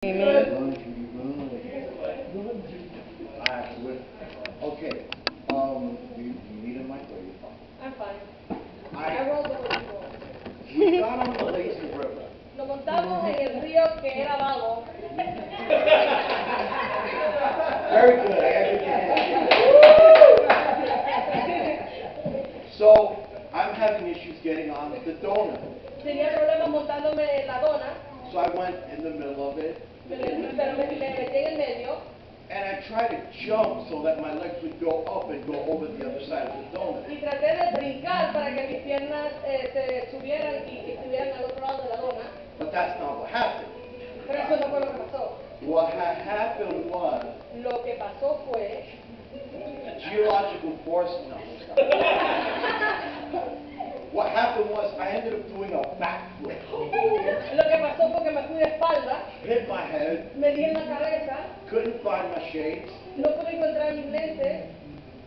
Amen. Okay. You need a mic or you fine? I'm fine. I I rolled the way before. we got on the lazy river. Nos montamos en el río que era vago. Very good. I got good hands. So I'm having issues getting on the donut. Tenía problemas montándome en la dona, So I went in the middle of it pero me metí en el medio and I tried to jump so that my legs would go up and go over the other side of the donut. y traté de brincar para que mis piernas se subieran y estuvieran al otro lado de la dona, But that's not what happened. pero eso no fue lo que pasó. What had happened was Lo que pasó fue geological force. No. What happened was I ended up doing a backflip. Lo que pasó fue que me fui de espalda, Hit my head, me di en la cabeza, couldn't find my shades, no pude encontrar mis lentes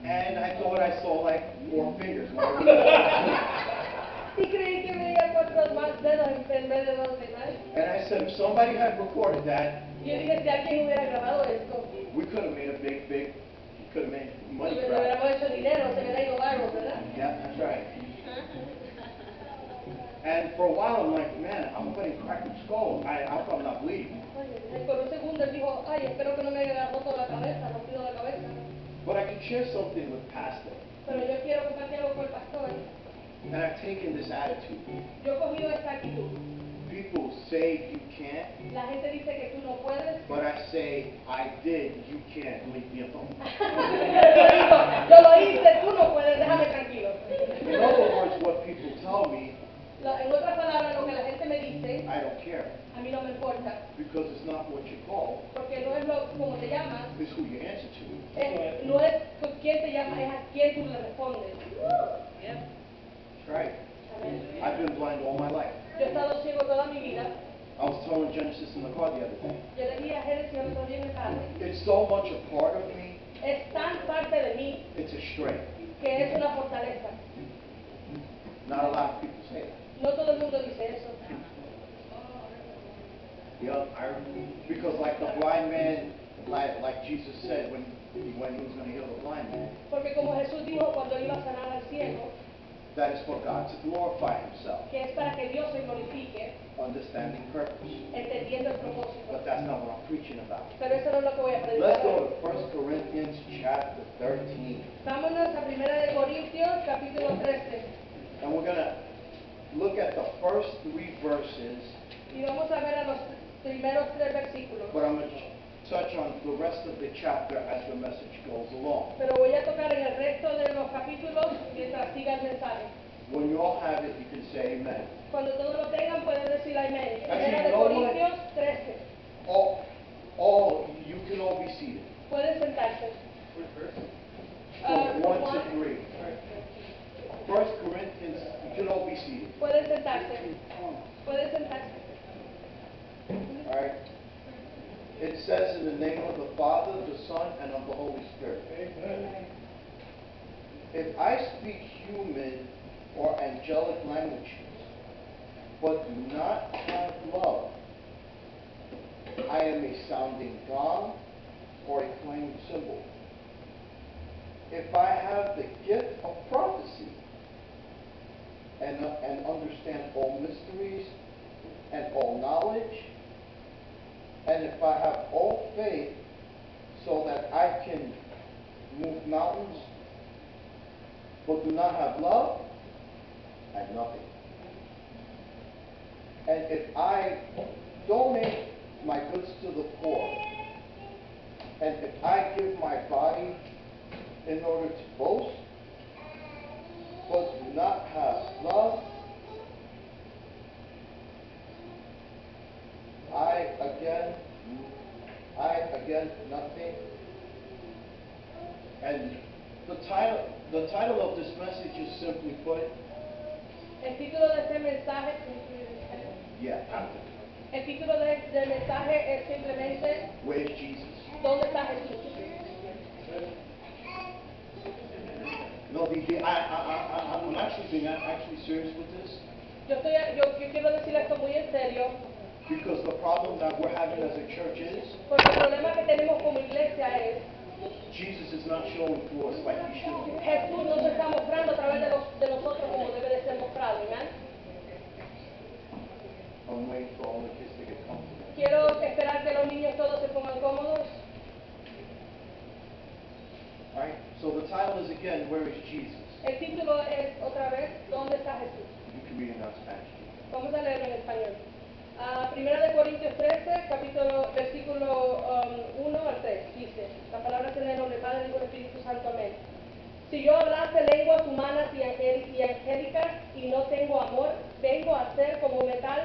and I thought I saw like 4 fingers. y creí que veía 4 más dedos en vez de 2 demás. And I said, if somebody had recorded that, Y yo dije, si alguien hubiera grabado esto, we could have made a big, could have made money pues for it. hubiéramos hecho dinero, se hubiera ido viral, ¿verdad? Yeah, that's right. And for a while, I'm like, man, I'm going to crack my skull. I hope I'm not bleeding. Oye, por un segundo él dijo, ay, espero que no me haya roto la cabeza, rompido la cabeza. But I can share something with Pastor. Pero yo quiero compartir algo con el pastor. And I've taken this attitude. Yo he cogido esta actitud. People say you can't, La gente dice que tú no puedes. but I say, I did, you can't, leave me alone. Yo lo hice, tú no puedes, déjame tranquilo. In other words, what people tell me, En otras palabras, lo que la gente me dice, I don't care. a mí no me importa. Because it's not what you call, Porque no es lo como te llamas, it's who you answer to. no es con quién te llamas, es a quién tú le respondes. That's right. Amén. I've been blind all my life. Yo he estado ciego toda mi vida. I was telling Genesis in the car the other day. Yo le dije a Génesis el otro día en el carro, It's so much a part of me, es tan parte de mí it's a strength. que es una fortaleza. Not a lot of people say that. No todo el mundo dice eso. Yeah, because like the blind man, like Jesus said when he was going to heal the blind man, Porque como Jesús dijo cuando iba a sanar al ciego, that is for God to glorify himself, que es para que Dios se glorifique, understanding purpose. entendiendo el propósito. But that's not what I'm preaching about. Pero eso no es lo que voy a Let's predicar. go to 1 Corinthians chapter 13. Vámonos a 1 Corintios capítulo 13 And we're going to look at the first 3 verses, y vamos a ver a los primeros 3 versículos. but I'm going to touch on the rest of the chapter as the message goes along. Pero voy a tocar en el resto de los capítulos mientras siga el mensaje. When you all have it, you can say amen. Cuando todos lo tengan pueden decir amén. Actually, 1 de no one- Corintios 13. You can all be seated. Pueden sentarse. From 1 Juan, to 3. 1 Corinthians, you can all be seated. Pueden sentarse. Pueden sentarse. All right? It says in the name of the Father, the Son, and of the Holy Spirit. Amen. If I speak human or angelic languages, but do not have love, I am a sounding gong or a clanging cymbal. If I have the gift of prophecy and understand all mysteries and all knowledge, and if I have all faith so that I can move mountains, but do not have love, I have nothing. And if I donate my goods to the poor, and if I give my body in order to boast, but do not have love, I again nothing. And the title of this message is simply put, El título de este mensaje, el título del mensaje es simplemente Where's Jesus? ¿Dónde está Jesús? No, I'm actually being actually serious with this. Yo quiero decir esto muy en serio. Because the problem that we're having as a church is Porque el problema que tenemos como iglesia es Jesus is not showing to us like he should. Jesús no se está mostrando a través de nosotros como debe de ser mostrado, ¿verdad? I'm waiting for all the kids to get comfortable. Quiero esperar que los niños todos se pongan cómodos. Alright, so the title is again, Where is Jesus? El título es otra vez, ¿dónde está Jesús? You can read it in Spanish. Vamos a leerlo en español. Primera de Corintios 13, versículo 1 al 3, dice, la palabra es en el nombre del Padre, Hijo y Espíritu Santo, amén. Si yo hablase lenguas humanas y angélicas y no tengo amor, vengo a ser como metal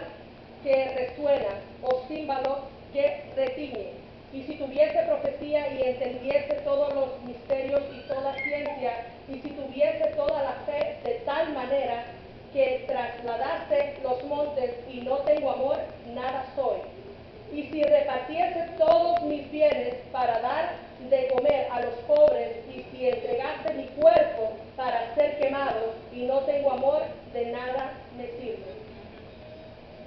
que resuena o címbalo que retiñe. Y si tuviese profecía y entendiese todos los misterios y toda ciencia, y si tuviese toda la fe de tal manera que trasladase los montes y no tengo amor, nada soy. Y si repartiese todos mis bienes para dar de comer a los pobres, y si entregase mi cuerpo para ser quemado y no tengo amor, de nada me sirve.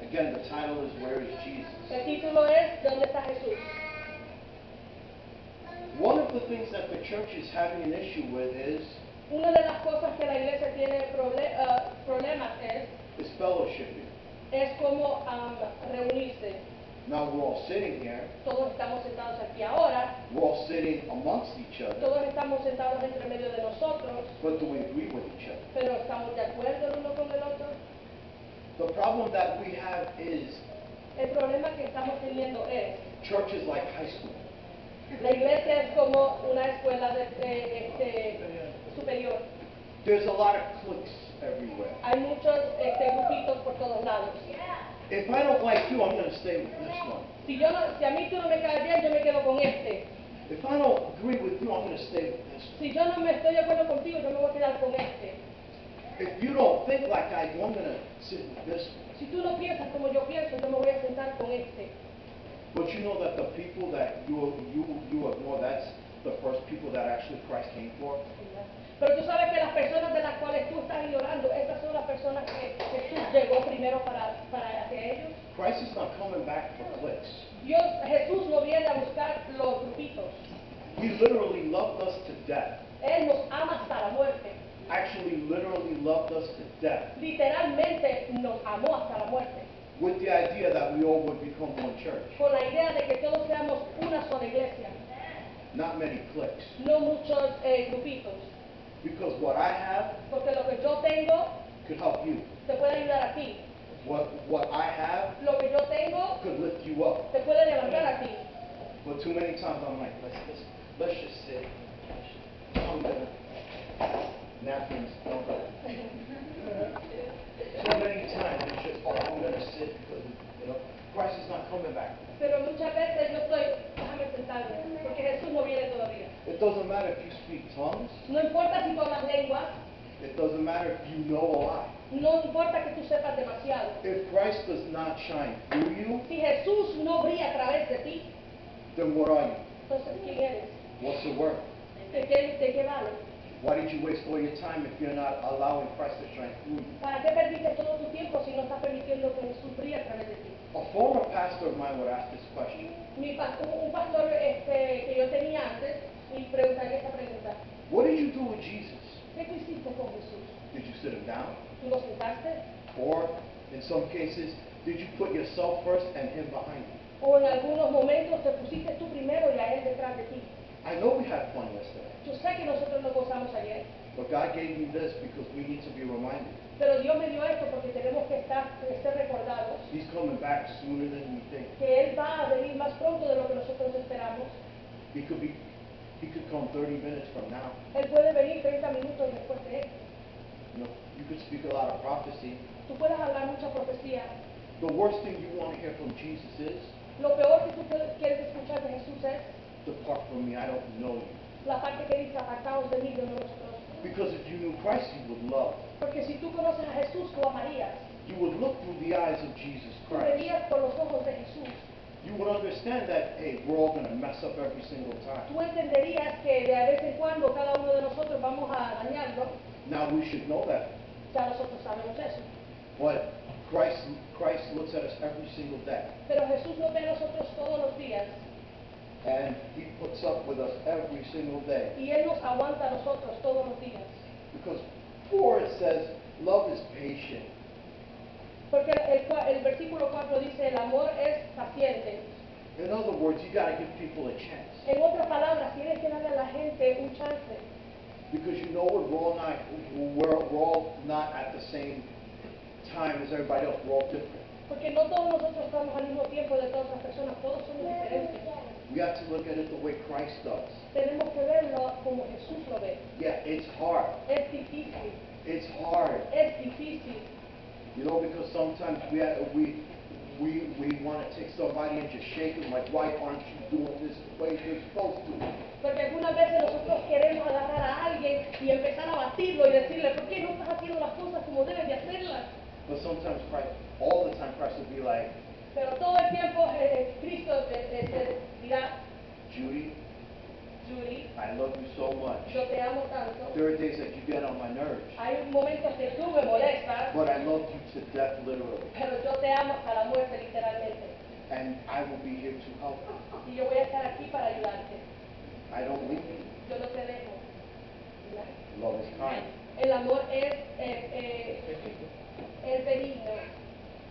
Again, the title is Where is Jesus? El título es ¿Dónde está Jesús? One of the things that the church is having an issue with is Una de las cosas que la iglesia tiene problemas is fellowshipping. es como reunirse. Now we're all sitting here, Todos estamos sentados aquí ahora, we're all sitting amongst each other, todos estamos sentados entre medio de nosotros, but do we agree with each other? pero estamos de acuerdo el uno con el otro. The problem that we have is El problema que estamos teniendo es, churches like high school. la iglesia es como una escuela superior. There's a lot of cliques everywhere. Hay muchos grupitos por todos lados. If I don't like you, I'm going to stay with this one. Si a mí tú no me caes bien, yo me quedo con este. If I don't agree with you, I'm going to stay with this one. Si yo no me estoy de acuerdo contigo, yo me voy a quedar con este. If you don't think like I do, I'm going to sit with this one. Si tú no piensas como yo pienso, yo me voy a sentar con este. But you know that the people that you ignore, that's the first people that actually Christ came for. Pero tú sabes que las personas de las cuales tú estás ignorando, esas son las personas que Jesús llegó primero para hacia ellos. Christ is not coming back for cliques. Jesús no viene a buscar los grupitos. He literally loved us to death. Él nos ama hasta la muerte. Actually, literally loved us to death. Literalmente nos amó hasta la muerte. With the idea that we all would become one church. Con la idea de que todos seamos una sola iglesia. Not many cliques. No muchos grupitos. Because what I have Porque lo que yo tengo could help you. te puede ayudar a ti. What I have Lo que yo tengo could lift you up. te puede levantar a ti. But too many times I'm like, let's just sit. I'm gonna napkins. Don't go. Too many times it's just, I'm gonna sit because Christ is not coming back. Pero muchas veces yo estoy, déjame sentarme, porque Jesús no viene todavía. It doesn't matter if you speak tongues. No importa si tú hablas lenguas, It doesn't matter if you know a lot. no importa que tú sepas demasiado. If Christ does not shine through you, Si Jesús no brilla a través de ti, then what are you? entonces ¿quién eres? What's the work? ¿De qué vale? Why did you waste all your time if you're not allowing Christ to shine through you? ¿Para qué perdiste todo tu tiempo si no estás permitiendo que Jesús brille a través de ti? A former pastor of mine would ask this question. Un pastor que yo tenía antes me preguntaría esta pregunta. What did you do with Jesus? ¿Qué tú hiciste con Jesús? Did you sit him down? ¿Tú lo sentaste? Or, in some cases, did you put yourself first and him behind you? ¿O en algunos momentos te pusiste tú primero y a él detrás de ti? I know we had fun yesterday, Yo sé que nosotros nos gozamos ayer, but God gave me this because we need to be reminded. pero Dios me dio esto porque tenemos que ser recordados He's coming back sooner than we think. que Él va a venir más pronto de lo que nosotros esperamos. He could come 30 minutes from now. Él puede venir 30 minutos después de esto. You know, you could speak a lot of prophecy. Tú puedes hablar mucha profecía. The worst thing you want to hear from Jesus is, Lo peor que tú quieres escuchar de Jesús es depart from me, I don't know you. la parte que dice, apartaos de mí, yo no los conozco. Because if you knew Christ, you would love. Porque si tú conoces a Jesús, tú amarías. You would look through the eyes of Jesus Tú Christ. verías por los ojos de Jesús. You would understand that, hey, we're all going to mess up every single time. Tú entenderías que de vez en cuando cada uno de nosotros vamos a dañarlo. Now we should know that. Ya nosotros sabemos eso. But Christ looks at us every single day. Pero Jesús nos ve a nosotros todos los días. And he puts up with us every single day. Y Él nos aguanta a nosotros todos los días. Because 4 it says, love is patient. Porque el versículo 4 dice, el amor es paciente. In other words, you got to give people a chance. En otras palabras, tienes que darle a la gente un chance. Because you know what, we're all not at the same time as everybody else. We're all different. Porque no todos nosotros estamos al mismo tiempo de todas las personas, todos somos diferentes. We have to look at it the way Christ does. Tenemos que verlo como Jesús lo ve. Yeah, it's hard. Es difícil. It's hard. Es difícil. You know, because sometimes we want to take somebody and just shake them like, why aren't you doing this the way you're supposed to? Porque algunas veces nosotros queremos agarrar a alguien y empezar a batirlo y decirle, ¿por qué no estás haciendo las cosas como debes de hacerlas? But sometimes Christ, all the time Christ will be like, Pero todo el tiempo Cristo dirá, Judy, Judy, I love you so much. yo te amo tanto. There are days that you get on my nerves, Hay momentos que tú me molestas, but I love you to death literally. pero yo te amo hasta la muerte literalmente. And I will be here to help you. Y yo voy a estar aquí para ayudarte. I don't leave you. Yo no te dejo. Love is kind. El amor es benigno.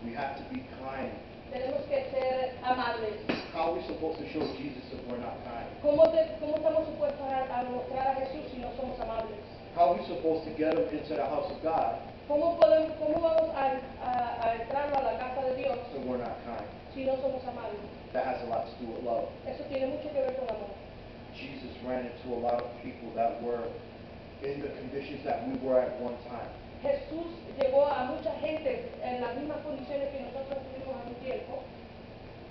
We have to be kind. Tenemos que ser amables. How are we supposed to show Jesus if we're not kind? ¿Cómo estamos supuestos a mostrar a Jesús si no somos amables? How are we supposed to get him into the house of God ¿Cómo vamos a entrar a la casa de Dios if we're not kind? si no somos amables? That has a lot to do with love. Eso tiene mucho que ver con amor. Jesus ran into a lot of people that were in the conditions that we were at one time. Jesús llegó a mucha gente en las mismas condiciones que nosotros tuvimos hace un tiempo,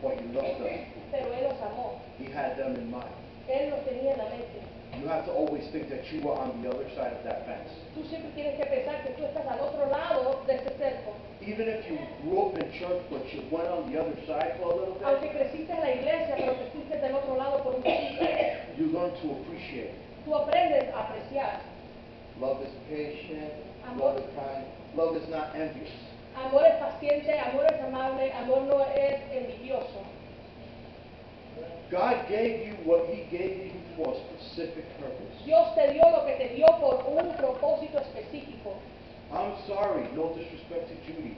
But he loved them. pero Él los amó. He had them in mind. Él los tenía en la mente. You have to always think that you were on the other side of that fence. Tú siempre tienes que pensar que tú estás al otro lado de este cerco. Even if you grew up in church but you went on the other side for a little Aunque bit, creciste en la iglesia, pero creciste del otro lado por un poquito, you learn to appreciate. tú aprendes a apreciar. Love is patient, Amor. love is kind, love is not envious. Amor es paciente, amor es amable, amor no es envidioso. God gave you what he gave you for a specific purpose. Dios te dio lo que te dio por un propósito específico. I'm sorry, no disrespect to Judy.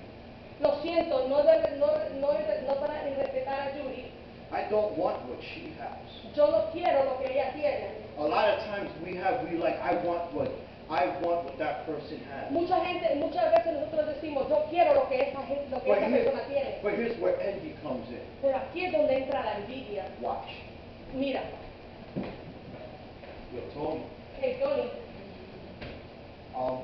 Lo siento, no para irrespetar a Judy. I don't want what she has. Yo no quiero lo que ella tiene. A lot of times I want what that person has. Muchas veces nosotros decimos, yo quiero lo que esa persona tiene. But here's where envy comes in. Pero aquí es donde entra la envidia. Watch. Mira, Yo, Tony, hey Tony,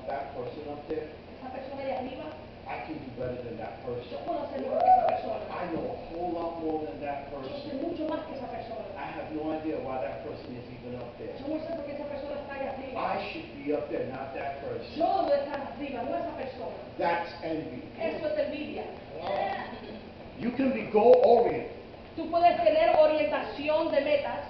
that person up there, esa persona allá arriba, I can do better than that yo person. puedo hacer mejor que esa persona. I know a whole lot more than that Yo sé person. mucho más que esa persona. I have no idea why that person is even up there. Yo no sé por qué esa persona está allá arriba. I should be up there, not that person. Yo debo estar arriba, no esa persona. That's envy. Eso es envidia. You can be goal-oriented. Tú puedes tener orientación de metas.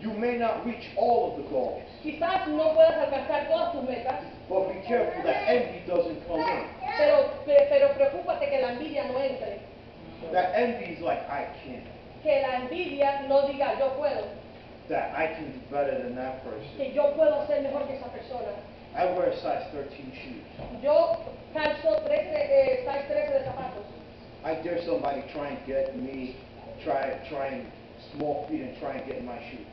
You may not reach all of the goals, Quizás no puedas alcanzar todas tus metas, but be careful that envy doesn't come in. pero preocúpate que la envidia no entre. That envy is like, I can't. Que la envidia no diga yo puedo, That I can do better than that person. que yo puedo ser mejor que esa persona. I wear size 13 shoes. Yo calzo size 13 de zapatos. I dare somebody try and get me, try and small feet and try and get in my shoes.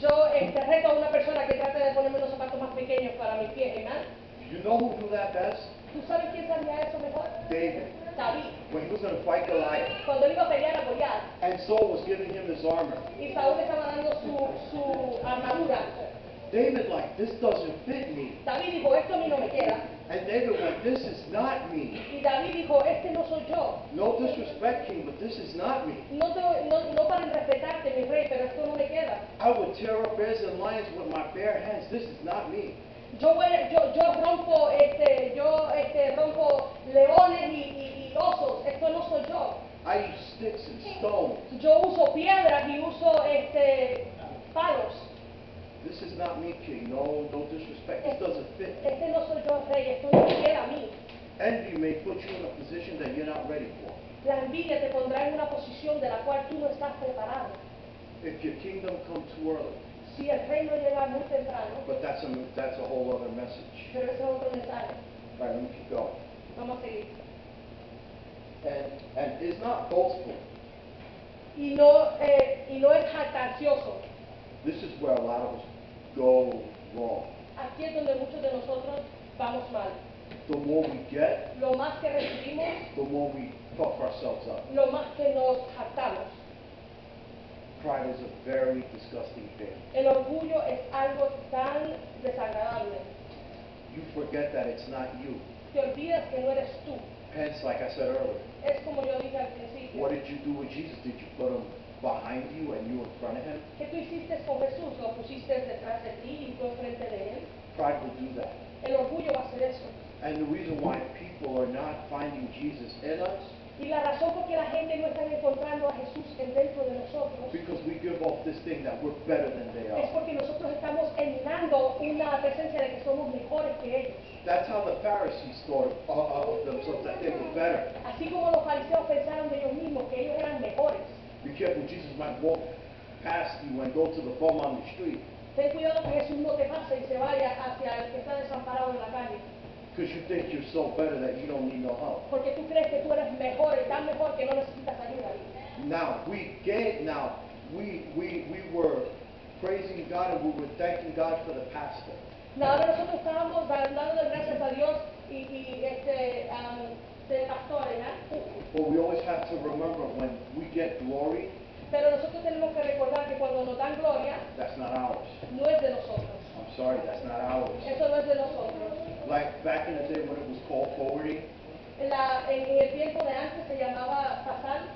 Yo reto a una persona que trate de ponerme unos zapatos más pequeños para mis pies, ¿verdad? You know who do that best? ¿Tú sabes quién sabía eso mejor? David. David. When he was going to fight Goliath, Cuando él iba a pelear a Goliat and Saul was giving him his armor. y Saúl le estaba dando su armadura, David like, this doesn't fit me. David dijo, esto a mí no me queda. And David went, this is not me. Y David dijo, este no soy yo. No disrespect, king, but this is not me. No para respetarte, mi rey, pero esto no me queda. I would tear up bears and lions with my bare hands. This is not me. Yo rompo leones y osos. Esto no soy yo. I use sticks and stones. Yo uso piedras y uso palos. This is not me, king. No disrespect. This doesn't fit. Este no soy yo, rey. Esto no me queda a mí. Envy may put you in a position that you're not ready for. La envidia te pondrá en una posición de la cual tú no estás preparado. If your kingdom comes too early, Si el reino llega muy temprano, but that's a whole other message. pero ese es otro mensaje. All right, let me keep going. Vamos a seguir. And is not boastful. Y no es jactancioso. This is where a lot of us go wrong. Aquí es donde muchos de nosotros vamos mal. The more we get, Lo más que recibimos, the more we puff ourselves up. lo más que nos jactamos. Pride is a very disgusting thing. El orgullo es algo tan desagradable. You forget that it's not you. Te olvidas que no eres tú. Hence, like I said earlier, Es como yo dije al principio. what did you do with Jesus? Did you put him behind you and you in front of him? ¿Qué tú hiciste con Jesús? ¿Lo pusiste detrás de ti y tú enfrente de él? Pride will do that. El orgullo va a hacer eso. And the reason why people are not finding Jesus in us, Y la razón por que la gente no está encontrando a Jesús dentro de nosotros because we give off this thing that we're better than they es are. porque nosotros estamos emanando una presencia de que somos mejores que ellos. That's how the Pharisees thought of themselves, that they were better. Así como los fariseos pensaron de ellos mismos que ellos eran mejores. Be careful, Jesus might walk past you and go to the bum on the street, Ten cuidado que Jesús no te pase y se vaya hacia el que está desamparado en la calle. because you think you're so better that you don't need no help. Porque tú crees que tú eres mejor y tan mejor que no necesitas ayuda. Now we were praising God and we were thanking God for the pastor. Ahora nosotros estábamos dando gracias a Dios de pastores, ¿eh? But we always have to remember when we get glory, Pero nosotros tenemos que recordar que cuando nos dan gloria, that's not ours. no es de nosotros. I'm sorry, that's not ours. Eso no es de nosotros. Like back in the day when it was called forwarding, En el tiempo de antes se llamaba pasar.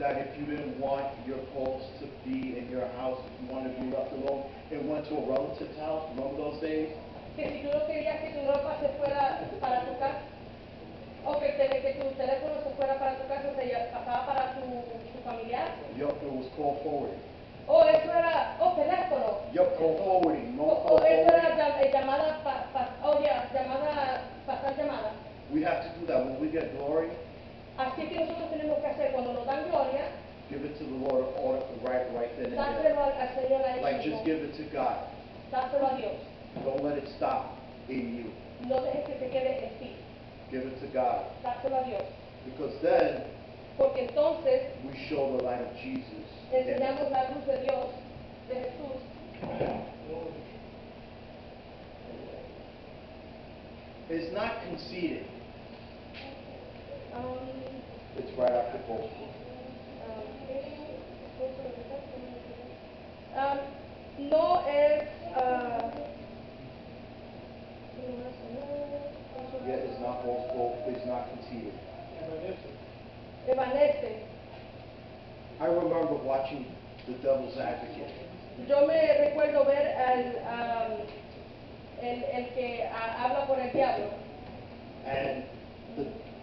that if you didn't want your clothes to be in your house, if you wanted to be left alone, it went to a relative's house. Remember those days? Que si tú no querías que tu ropa se fuera para tu casa, o que tu teléfono se fuera para tu casa, pasaba para tu familiar. Yup, it was called forwarding. O eso era, teléfono. Yup, call forwarding. No O call eso forwarding. era llamada, pasar llamada. We have to do that when we get glory. Así que nosotros tenemos que hacer cuando nos dan gloria, Give it to the Lord right then and dárselo there. al Señor a Like Él just mismo. give it to God. Dárselo a Dios. Don't let it stop in you. No dejes que se quede en ti. Give it to God. Dárselo a Dios. Because then Porque entonces we show the light of Jesus. enseñamos la luz de Dios, de Jesús. It's not conceited. Um, It's right after boastful. No es Yeah, it's not boastful. It's not conceited. evanece. I remember watching The Devil's Advocate. Yo me recuerdo ver el que habla por el diablo.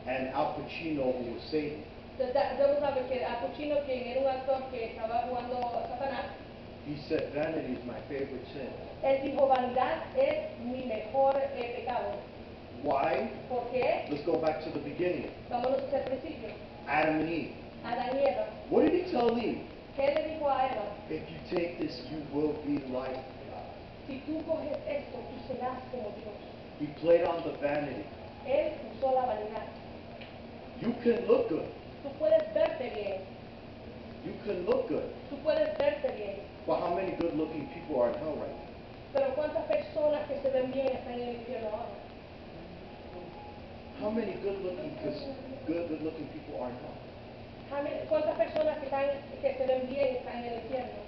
And Al Pacino, who was Satan, Debo saber que Al Pacino, quien era un actor que estaba jugando a Satanás, he said, vanity is my favorite sin. él dijo, vanidad es mi mejor pecado. Why? ¿Por qué? Let's go back to the beginning. Vámonos hacia el principio. Adam and Eve. Adán y Eva. What did he tell Eve? ¿Qué le dijo a Eva? If you take this, you will be like God. Si tú coges esto, tú serás como Dios. He played on the vanity. Él usó la vanidad. You can look good. Tú puedes verte bien. You can look good. Tú puedes verte bien. But how many good-looking people are in hell right now? Pero ¿cuántas personas que se ven bien están en el infierno ahora? How many good-looking people are in hell? ¿Cuántas personas que se ven bien están en el infierno?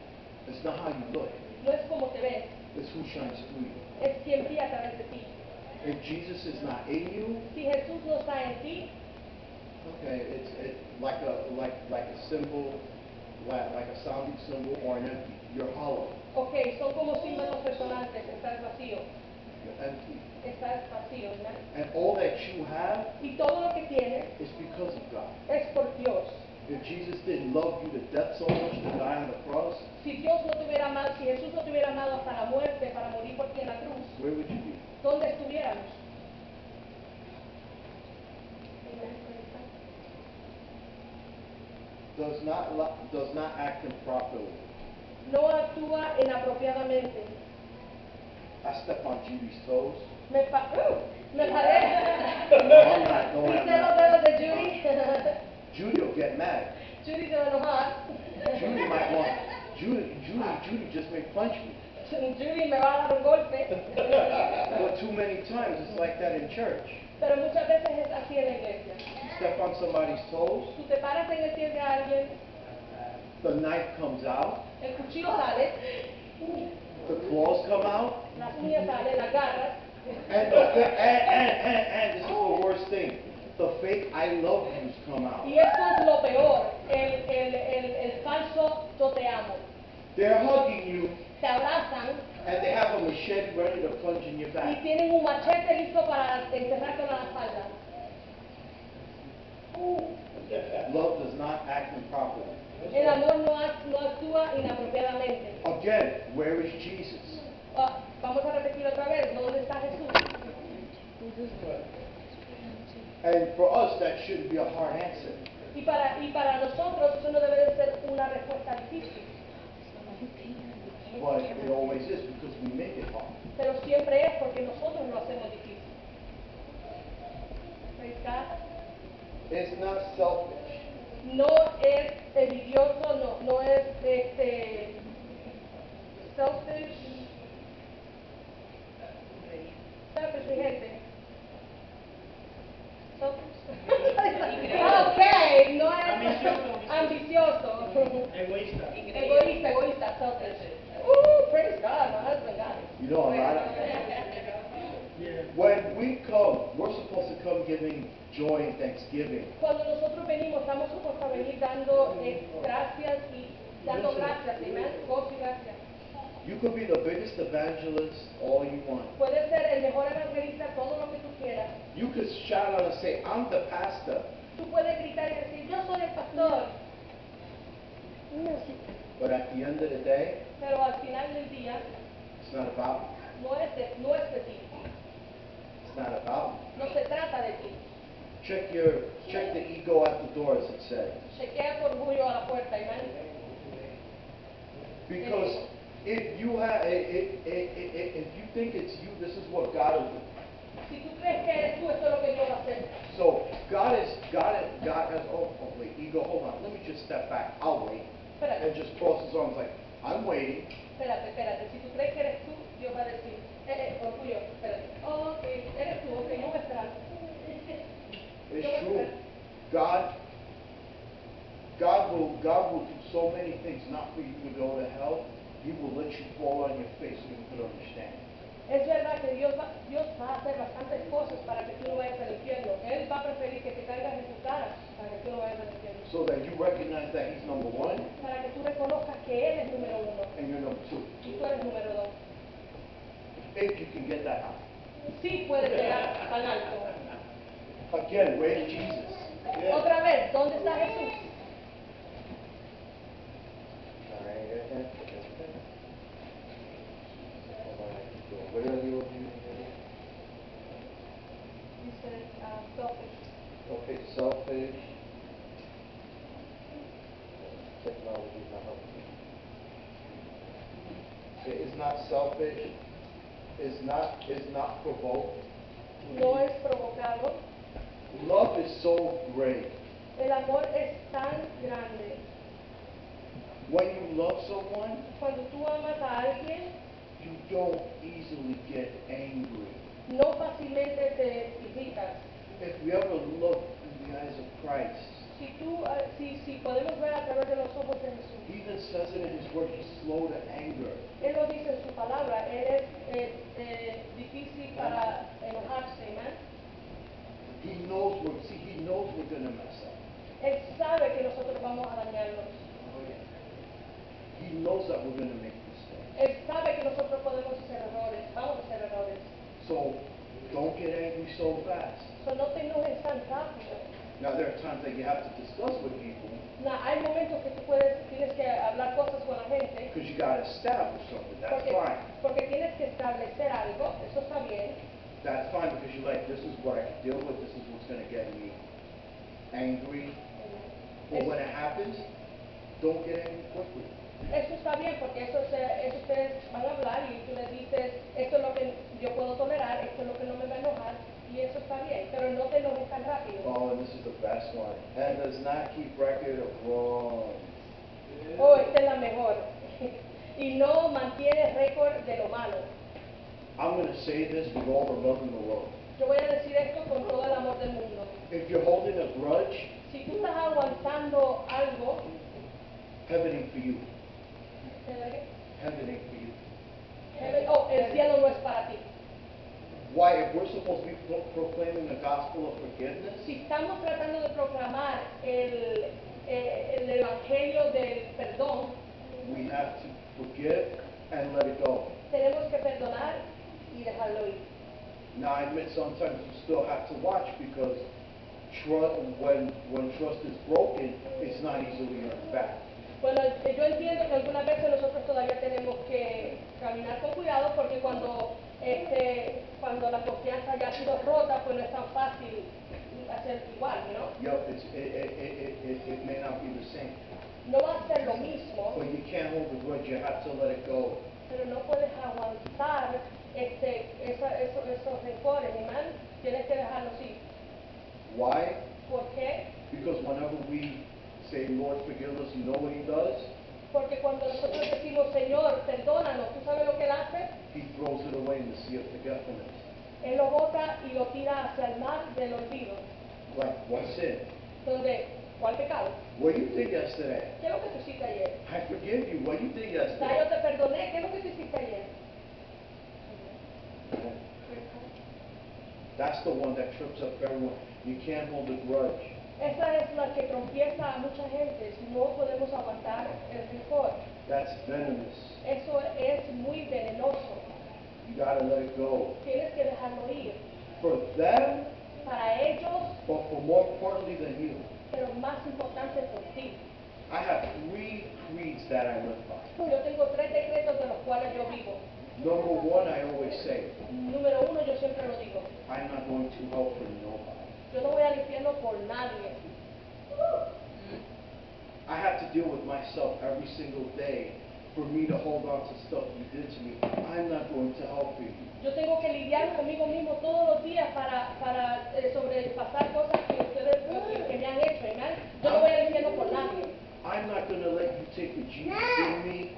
It's not how you look. No es como te ves, It's who shines through you. es quien brilla a través de ti. If Jesus is not in you, Si Jesús no está en ti, okay, it's like a symbol, like a sounding symbol or an empty. You're hollow. ok, son como símbolos resonantes, estás vacío, You're empty. estás vacío, ¿verdad? And all that you have Y todo lo que tienes is because of God. es por Dios. If Jesus didn't love you to death so much to die on the cross, Si Dios no te hubiera amado, si Jesús no te hubiera amado hasta la muerte para morir por ti en la cruz, where would you be? ¿dónde estuviéramos? does not act improperly. no actúa inapropiadamente. I step on Judy's toes. Me paré. No, I'm not. No, I'm ¿Viste los not. dedos de Judy? Judy will get mad. Judy se va a enojar. Judy might want. Judy just may punch me. Judy me va a dar un golpe. But too many times it's like that in church. Pero muchas veces es así en la iglesia. You step on somebody's toes, Tú te paras en el pie de alguien, the knife comes out, el cuchillo sale, the claws come out, las uñas salen, las garras. and this is the worst thing. The fake I love yous come out. Y esto es lo peor, el falso yo te amo. They're hugging you, Te abrazan and they have a machete ready to plunge in your y back. tienen un machete listo para enterrarte en la espalda. Love does not act improperly. El amor no actúa inapropiadamente. Again, where is Jesus? Vamos a repetir otra vez, ¿dónde está Jesús? And for us, that shouldn't be a hard answer. Y para nosotros eso no debe de ser una respuesta difícil, But it always is because we make it hard. pero siempre es porque nosotros lo hacemos difícil. Praise God. It's not selfish. No es envidioso, no es selfish. Selfish, mi gente. Ok, no es ambicioso. Egoísta, selfish. Praise God, my husband got it. You know, a lot of, when we come, we're supposed to come giving joy and thanksgiving. Cuando nosotros venimos, estamos supuestos a venir dando gracias y dando gracias, amen, gozo y gracias. You could be the biggest evangelist all you want. Puedes ser el mejor evangelista, todo lo que tú quieras. You could shout out and say, I'm the pastor. Tú puedes gritar y decir, yo soy el pastor. But at the end of the day, Pero al final del día, it's not about me. no es de ti. It's not about me. No se trata de ti. Check the ego at the door, as it said. Chequea tu orgullo a la puerta, amen. Because if you think it's you, this is what God will do. Si tú crees que eres tú, esto es lo que Dios va a hacer. So God has, oh wait, ego, hold on, let me just step back, I'll wait. Espérate, And just cross his arms like, I'm waiting. espérate. Si tú crees que eres tú, Dios va a decir, orgullo, espérate. Oh, ok, eres tú, ok, yo voy a esperar. It's true. God will do so many things, not for you to go to hell. He will let you fall on your face so you can understand. Es verdad que Dios va a hacer bastantes cosas para que tú no vayas al infierno. Él va a preferir que te caigas en tu cara para que tú no vayas al infierno. So that you recognize that he's number one Para que tú reconozcas que Él es número uno and you're number two. y tú eres número dos. If you can get that high. Sí puedes llegar tan alto. Again, where's Jesus? Otra vez, ¿dónde está Jesús? Dice, selfish. Okay, selfish. Technology is not helping. It is not selfish. Is not provoked. No es provocado. Love is so great. El amor es tan grande. When you love someone, Cuando tú amas a alguien, you don't easily get angry. no fácilmente te irritas. If we ever look in the eyes of Christ, Si podemos ver a través de los ojos de Jesús, he even says it in his word, he's slow to anger. Él lo dice en su palabra, Él es difícil para enojarse, ¿no? He knows we're going to mess up. Él sabe que nosotros vamos a dañarnos. He knows that we're going to make mistakes. Él sabe que nosotros podemos hacer errores, vamos a hacer errores. So don't get angry so fast. So, no te enojes tan rápido. Now there are times that you have to discuss with people Hay momentos que tienes que hablar cosas con la gente. because you got to establish something. That's fine. Porque tienes que establecer algo, eso está bien. That's fine because you're like, this is what I can deal with. This is what's going to get me angry. But when it happens, don't get angry quickly. Eso está bien porque eso ustedes van a hablar y tú les dices, esto es lo que yo puedo tolerar, esto es lo que no me va a enojar y eso está bien, pero no te enojes tan rápido. Oh, and this is the best one. And does not keep record of wrong. Oh, esta es la mejor. Y no mantiene récord de lo malo. I'm going to say this with all the love in the world. Yo voy a decir esto con todo el amor del mundo. If you're holding a grudge, Si tú estás aguantando algo, heaven ain't for you. ¿eh? Heaven ain't for you. Oh, el cielo no es para ti. Why, if we're supposed to be proclaiming the gospel of forgiveness, Si estamos tratando de proclamar el evangelio del perdón, we have to forgive and let it go. tenemos que perdonar y dejarlo ir. Now, I admit sometimes you still have to watch because when trust is broken, it's not easily earned back. Bueno, yo entiendo que algunas veces nosotros todavía tenemos que caminar con cuidado porque cuando la confianza ya ha sido rota, pues no es tan fácil hacer igual, ¿no? It may not be the same. No va a ser lo mismo, But you can't hold the grudge, you have to let it go. pero no puedes aguantar esos rencores, ¿no? Tienes que dejarlos ir. Why? ¿Por qué? Because whenever we say, Lord, forgive us, you know what he does? Porque cuando nosotros decimos, Señor, perdónanos, ¿tú sabes lo que Él hace? He throws it away in the sea of forgetfulness. Él lo bota y lo tira hacia el mar del olvido. Like, what sin? Donde, ¿cuál pecado? What you did yesterday? ¿Qué es lo que tú hiciste ayer? I forgive you. What you did Ya yesterday? yo te perdoné, ¿qué es lo que tú hiciste ayer? That's the one that trips up everyone. You can't hold a grudge. Esa es la que tropieza a mucha gente. No podemos aguantar el rencor. That's venomous. Eso es muy venenoso. You gotta let it go. Tienes que dejarlo ir. For them, Para ellos, but for more importantly than you. pero más importante por ti. I have 3 creeds that I live by. Yo tengo 3 decretos de los cuales yo vivo. Number 1, I always say, Número 1, yo siempre lo digo. I'm not going to help for nobody. Yo no voy al infierno por nadie. I have to deal with myself every single day for me to hold on to stuff you did to me. I'm not going to help for you. Yo tengo que lidiar conmigo mismo todos los días para sobrepasar cosas que ustedes que me han hecho, ¿verdad? Yo no voy al infierno por nadie. I'm not going to let you take the Jesus in me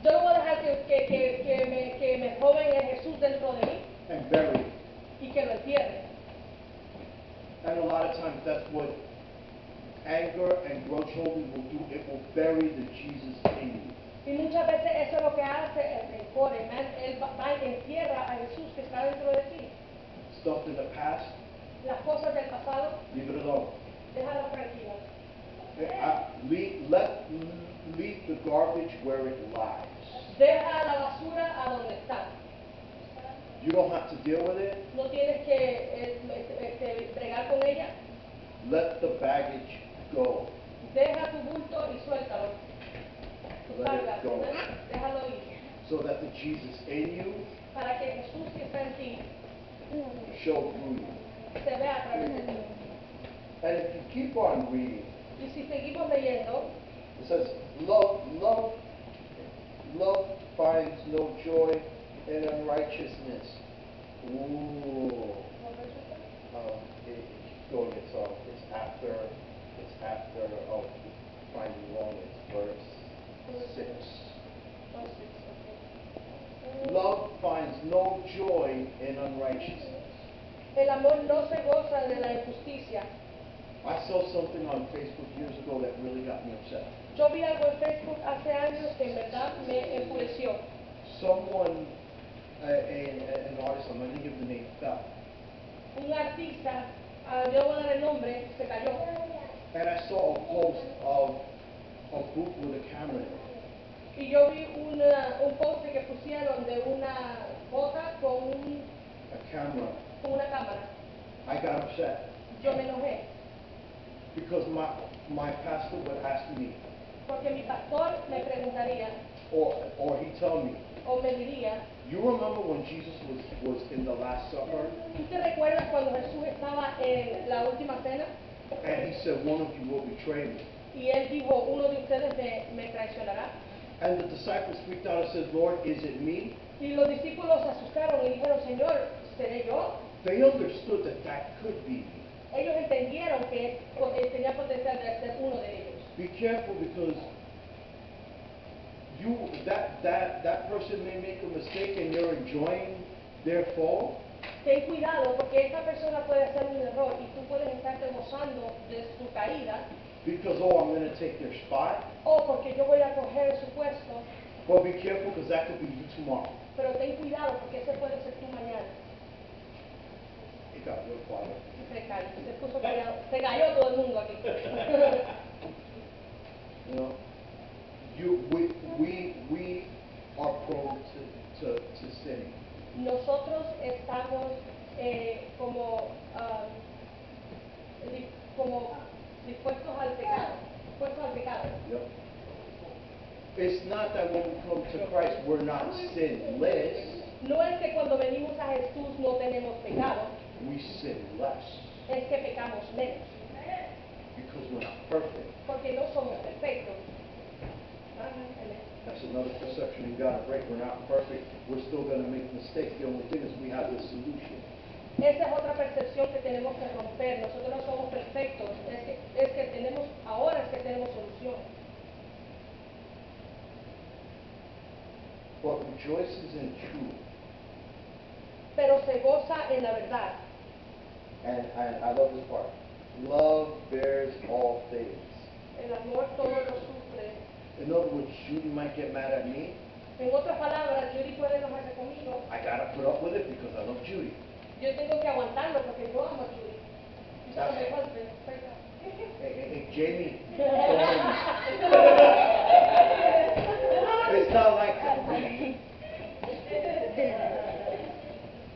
Yo no voy a dejar que me roben el Jesús dentro de mí and bury it. y que lo entierren. And a lot of times that's what anger and grudge holding will do. It will bury the Jesus in you. Y muchas veces eso es lo que hace el rencor, ¿verdad? Él va y entierra a Jesús que está dentro de ti. Stuff in the past, Las cosas del pasado, leave it alone. déjalas tranquilas. Leave the garbage where it lies. Deja la basura a donde está. You don't have to deal with it. No tienes que bregar con ella. Let the baggage go. Deja tu bulto y suéltalo. Tu Let carga, it go. ¿verdad? Déjalo ir. So that the Jesus in you Para que Jesús que está en ti show through you. se vea a través de ti. And if you keep on reading, Y si seguimos leyendo, it says, love finds no joy in unrighteousness. Ooh. It's going, it's after, finding wrong, it's verse 6. Love finds no joy in unrighteousness. el amor no se goza de la injusticia. I saw something on Facebook years ago that really got me upset. Yo vi algo en Facebook hace años que en verdad me enfureció. Someone, an artist, I'm not going to give the name, fell. Un artista, yo voy a dar el nombre, se cayó. And I saw a post of a group with a camera in it. Y yo vi un post que pusieron de una bota con A camera. una cámara. I got upset Yo me enojé because my pastor would ask me, porque mi pastor me preguntaría or he'd tell me, o me diría, you remember when Jesus was in the Last Supper? ¿tú te recuerdas cuando Jesús estaba en la última cena? And he said, one of you will betray me. Y él dijo, uno de ustedes me traicionará. And the disciples freaked out and said, Lord, is it me? Y los discípulos se asustaron y dijeron, Señor, ¿seré yo? They understood that that could be me. Ellos entendieron que tenía potencial de ser uno de ellos. Be careful because that person may make a mistake and you're enjoying their fall. Ten cuidado porque esta persona puede hacer un error y tú puedes estarte gozando de su caída. Because, oh, I'm going to take their spot. O porque yo voy a coger su puesto. But be careful because that could be you tomorrow. Pero ten cuidado porque ese puede ser tú mañana. It got real quiet. Se puso callado. Se cayó todo el mundo aquí. You know, we are prone to sinning. Nosotros estamos como dispuestos al pecado. Yep. It's not that when we come to Christ we're not sinless. No es que cuando venimos a Jesús no tenemos pecado. We sin less. Es que pecamos menos. Because we're not perfect. Porque no somos perfectos. That's another perception you got to break. We're not perfect. We're still going to make mistakes. The only thing is we have the solution. Esa es otra percepción que tenemos que romper. Nosotros no somos perfectos. Es que tenemos solución. But rejoices in truth. Pero se goza en la verdad. And I love this part. Love bears all things. El amor todo lo sufre. In other words, Judy might get mad at me. En otras palabras, Judy puede enojarse conmigo. I gotta put up with it because I love Judy. Yo tengo que aguantarlo porque yo amo a Judy. Hey, Jamie. It's not like that.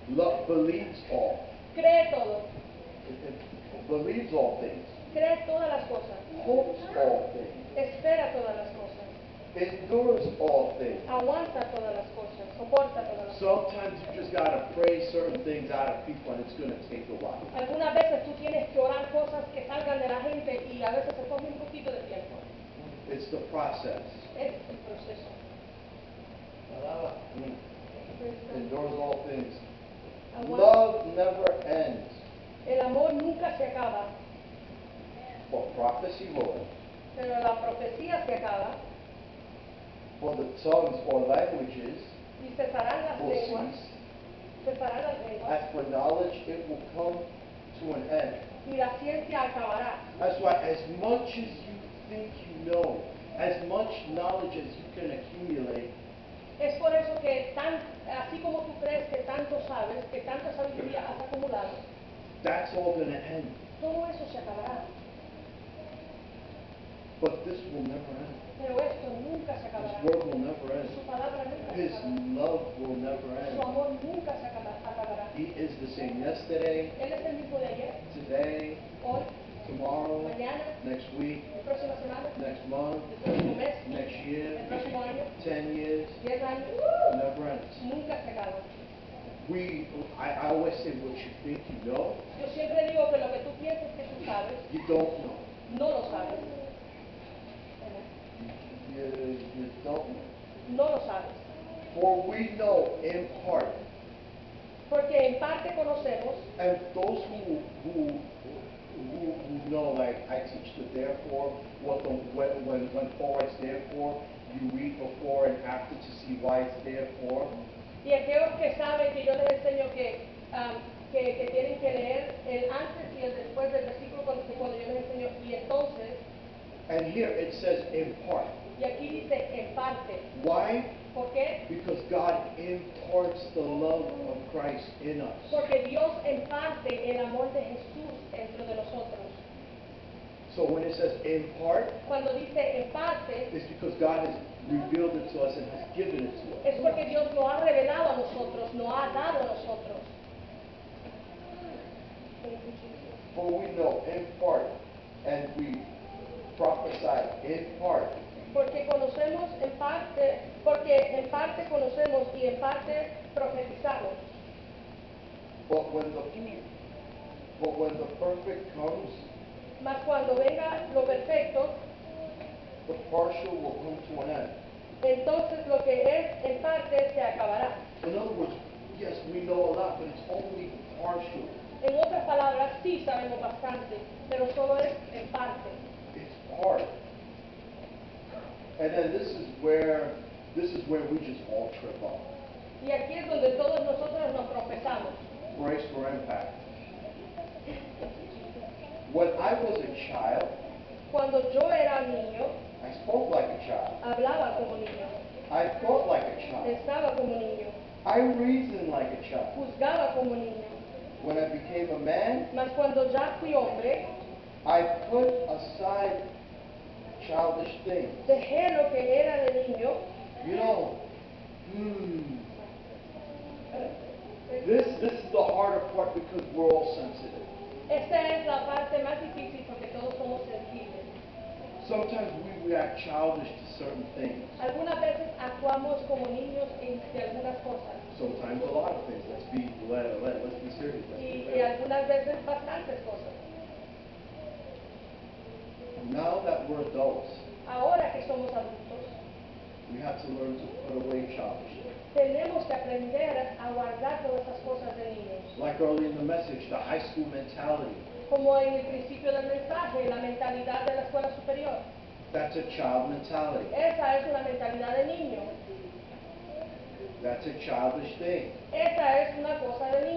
Love believes all. Cree todo. It believes all things. Cree todas las cosas. Hopes all things. Espera todas las cosas. Endures all things. Aguanta todas las cosas. Soporta todas las cosas. Sometimes you just gotta pray certain things out of people and it's gonna take a while. Algunas veces tú tienes que orar cosas que salgan de la gente y a veces se coge un poquito de tiempo. It's the process. Es el proceso. Endures all things. Aguanta. Love never ends. El amor nunca se acaba, For prophecy will. pero la profecía se acaba For the tongues or languages y cesarán las will lenguas. cease. Cesarán las lenguas As for knowledge, it will come to an end. y la ciencia acabará. That's why as much as you think you know, as much knowledge as you can accumulate, Es por eso que así como tú crees que tanto sabes, que tanta sabiduría has acumulado, that's all going to end. todo eso se acabará. But this will never end. Pero esto nunca se acabará. His word will never end. Su palabra nunca se His acabará. love will never Su end. amor nunca se acabará. He is the same yesterday, Él es el mismo de ayer, today, hoy, tomorrow, mañana, next week, la próxima semana, next month, el próximo mes, next year, el próximo año, 10 years, 10 años, never ends. nunca se acaba. I always say what you think you know, Yo siempre digo que lo que tú piensas que tú sabes, you don't know. no lo sabes. You don't know. No lo sabes. For we know in part, Porque en parte conocemos, and those who know, like I teach the therefore, when for it's therefore, you read before and after to see why it's therefore. y aquellos que saben que yo les enseño que tienen que leer el antes y el después del versículo cuando yo les enseño, y entonces, And here it says in part. y aquí dice en parte. Why? ¿Por qué? Because God imparts the love of Christ in us. Porque Dios imparte el amor de Jesús dentro de nosotros. So when it says in part, Cuando dice en parte, it's because God has revealed it to us and has given it to us. es porque Dios lo ha revelado a nosotros, lo ha dado a nosotros. For we know in part, and we prophesy in part. Porque en parte conocemos y en parte profetizamos. But when the perfect comes, Mas cuando venga lo perfecto, the partial will come to an end. entonces lo que es en parte se acabará. In other words, yes, we know a lot, but it's only partial. En otras palabras, sí sabemos bastante, pero solo es en parte. It's part. And then this is where we just all trip up. Y aquí es donde todos nosotros nos tropezamos. Brace for impact. When I was a child, Cuando yo era niño, I spoke like a child. hablaba como niño, I thought like a child. pensaba como niño, I reasoned like a child. juzgaba como niño. When I became a man, Mas cuando ya fui hombre, I put aside childish things. dejé lo que era de niño. You know, this is the harder part because we're all sensitive. Esta es la parte más difícil porque todos somos sensibles. Sometimes we react childish to certain things. Algunas veces actuamos como niños en de algunas cosas Sometimes a lot of things. Let's be serious. Let's be y real. algunas veces bastantes cosas. Now that we're adults, Ahora que somos adultos, we have to learn to put away childishness. tenemos que aprender a guardar todas esas cosas de niños. Like early in the message, the high school mentality. Como en el principio del mensaje, la mentalidad de la escuela superior. That's a child mentality. Esa es una mentalidad de niño. That's a childish thing. Esa es una cosa de niño.